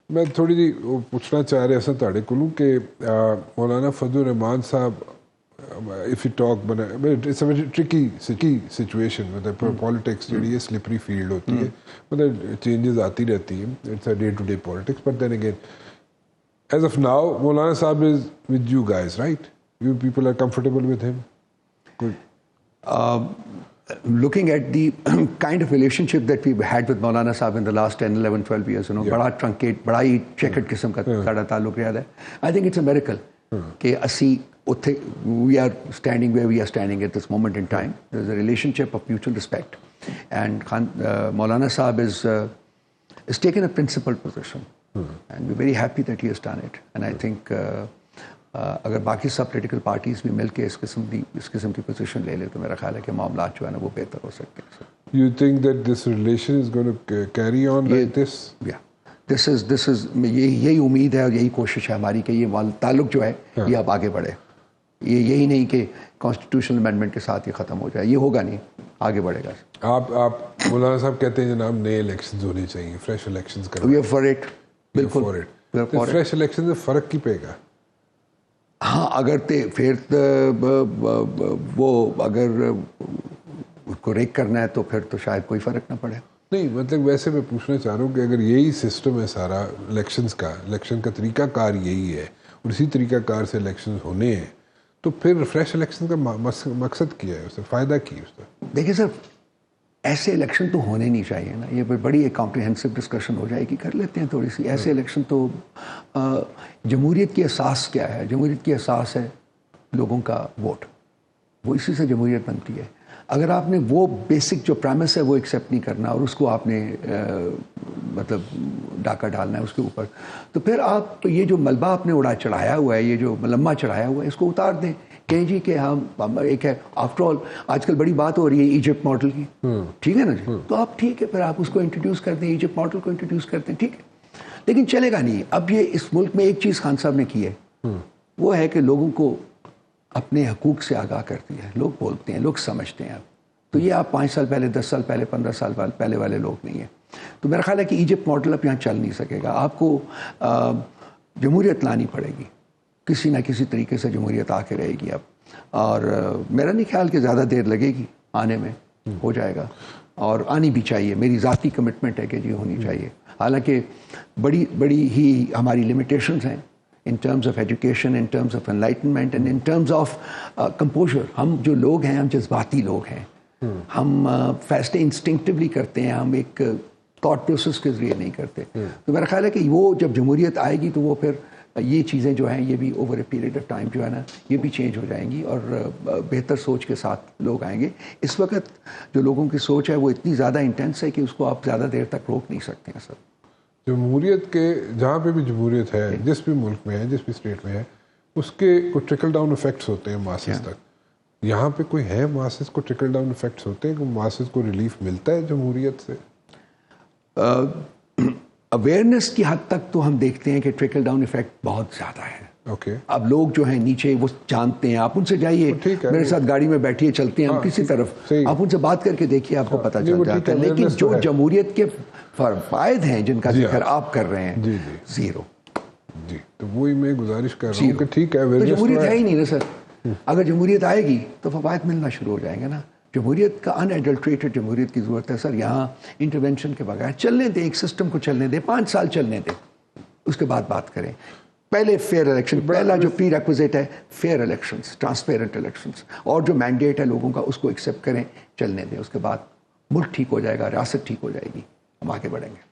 میں تھوڑی جی پوچھنا چاہ رہا سا تاڑے کولوں کہ مولانا فضل الرحمان صاحب if you talk it's a very tricky situation مطلب پالیٹکس جڑی ہے سلپری فیلڈ ہوتی ہے مطلب چینجز آتی رہتی ہیں it's a day to day politics but then again as of now Maulana sahib is with you guys right you people are comfortable with him looking at the kind of relationship that we've had with Maulana Sahib in the last 10, 11, 12 years, بڑا truncate, بڑا ہی checkered قسم کا ساڑا تعلق رہا ہے. I think it's a miracle کہ اسی we are standing where we are standing at this moment in time. There's a relationship of mutual respect. And Maulana Sahib is taken a principled position. And we're very happy that he has done it. And I think اگر باقی سب political parties بھی مل کے اس قسم کی position لے لے تو میرا خیال ہے کہ معاملات جو ہے نا وہ بہتر ہو سکتے ہیں. You think that this relation is going to carry on like this? Yeah. This is یہی امید ہے اور یہی کوشش ہے ہماری کہ یہ تعلق جو ہے یہ اب آگے بڑھے. یہی نہیں کہ کانسٹیٹیوشنل امینڈمنٹ کے ساتھ یہ ختم ہو جائے, یہ ہوگا نہیں, آگے بڑھے گا. آپ مولانا صاحب کہتے ہیں جناب نئے الیکشنز ہونے چاہیے, فریش الیکشنز کریں. We are for it. بالکل فریش الیکشن سے فرق کی پے گا. ہاں اگر پھر وہ اگر اس کو ریک کرنا ہے تو پھر تو شاید کوئی فرق نہ پڑے. نہیں مطلب ویسے میں پوچھنا چاہ رہا ہوں کہ اگر یہی سسٹم ہے سارا الیکشنز کا, الیکشن کا طریقہ کار یہی ہے اور اسی طریقہ کار سے الیکشنز ہونے ہیں تو پھر فریش الیکشن کا مقصد کیا ہے, اس سے فائدہ کی ہے اس کا؟ دیکھیں سر, ایسے الیکشن تو ہونے نہیں چاہیے نا. یہ بڑی ایک کمپریہنسو ڈسکشن ہو جائے گی, کر لیتے ہیں تھوڑی سی. ایسے الیکشن تو جمہوریت کی اساس کیا ہے؟ جمہوریت کی اساس ہے لوگوں کا ووٹ, وہ اسی سے جمہوریت بنتی ہے. اگر آپ نے وہ بیسک جو پریمس ہے وہ ایکسیپٹ نہیں کرنا اور اس کو آپ نے مطلب ڈاکہ ڈالنا ہے اس کے اوپر, تو پھر آپ یہ جو ملبہ آپ نے اڑا چڑھایا ہوا ہے, یہ جو ملمہ چڑھایا ہوا ہے, اس کو اتار دیں. کہیں جی کہ ہم ایک ہے, آفٹر آل آج کل بڑی بات ہو رہی ہے ایجپٹ ماڈل کی, ٹھیک ہے نا جی, تو آپ ٹھیک ہے پھر آپ اس کو انٹروڈیوس کر دیں, ایجپٹ ماڈل کو انٹروڈیوس کرتے ہیں, ٹھیک ہے. لیکن چلے گا نہیں. اب یہ اس ملک میں ایک چیز خان صاحب نے کی ہے, وہ ہے کہ لوگوں کو اپنے حقوق سے آگاہ کرتی ہے. لوگ بولتے ہیں, لوگ سمجھتے ہیں. اب تو یہ آپ 5 سال پہلے, 10 سال پہلے, 15 سال پہلے والے لوگ نہیں ہیں. تو میرا خیال ہے کہ ایجپٹ ماڈل اب یہاں چل نہیں سکے گا. آپ کو جمہوریت لانی پڑے گی, کسی نہ کسی طریقے سے جمہوریت آ کے رہے گی اب. اور میرا نہیں خیال کہ زیادہ دیر لگے گی آنے میں, ہو جائے گا. اور آنی بھی چاہیے, میری ذاتی کمٹمنٹ ہے کہ جی ہونی چاہیے. حالانکہ بڑی ہی ہماری لمیٹیشنز ہیں in terms of education, in terms of enlightenment and in terms of composer. ہم جو لوگ ہیں, ہم جذباتی لوگ ہیں. ہم فیصلے انسٹنکٹیولی کرتے ہیں, ہم ایک تھاٹ پروسیس کے ذریعے نہیں کرتے. تو میرا خیال ہے کہ وہ جب جمہوریت آئے گی تو وہ پھر یہ چیزیں جو ہیں یہ بھی over a period of time جو ہے نا یہ بھی چینج ہو جائیں گی اور بہتر سوچ کے ساتھ لوگ آئیں گے. اس وقت جو لوگوں کی سوچ ہے وہ اتنی زیادہ انٹینس ہے کہ اس کو آپ زیادہ دیر تک روک نہیں سکتے ہیں. سر جمہوریت کے جہاں پہ بھی جمہوریت ہے, جس بھی ملک میں ہے, جس بھی اسٹیٹ میں ہے, اس کے کوئی ٹرکل ڈاؤن افیکٹس ہوتے ہیں ماسز تک. یہاں پہ کوئی ہے ماسز کو ٹرکل ڈاؤن افیکٹس ہوتے ہیں, کوئی ماسز کو ریلیف ملتا ہے جمہوریت سے؟ اویئرنیس کی حد تک تو ہم دیکھتے ہیں کہ ٹرکل ڈاؤن افیکٹ بہت زیادہ ہے. اوکے, اب لوگ جو ہیں نیچے وہ جانتے ہیں. آپ ان سے جائیے, میرے ساتھ گاڑی میں بیٹھیے, چلتے ہیں ہم کسی طرف, آپ ان سے بات کر کے دیکھیے, آپ کو پتہ چل جاتا ہے. لیکن جو جمہوریت کے فوائد ہیں جن کا ذکر آپ کر رہے ہیں, زیرو. جی تو وہی میں گزارش کر رہا ہوں کہ ٹھیک ہے جمہوریت ہے ہی نہیں نا سر. اگر جمہوریت آئے گی تو فوائد ملنا شروع ہو جائیں گے نا. جمہوریت کا ان ایڈلٹریٹڈ جمہوریت کی ضرورت ہے سر. یہاں انٹرونشن کے بغیر چلنے دیں, ایک سسٹم کو چلنے دیں, 5 سال چلنے دیں, اس کے بعد بات کریں. پہلے فیئر الیکشن, پہلا جو پری ریکوزیٹ ہے فیئر الیکشنز, ٹرانسپیرنٹ الیکشنز, اور جو مینڈیٹ ہے لوگوں کا اس کو ایکسیپٹ کریں, چلنے دیں. اس کے بعد ملک ٹھیک ہو جائے گا, ریاست ٹھیک ہو جائے گی, ہم آگے بڑھیں گے.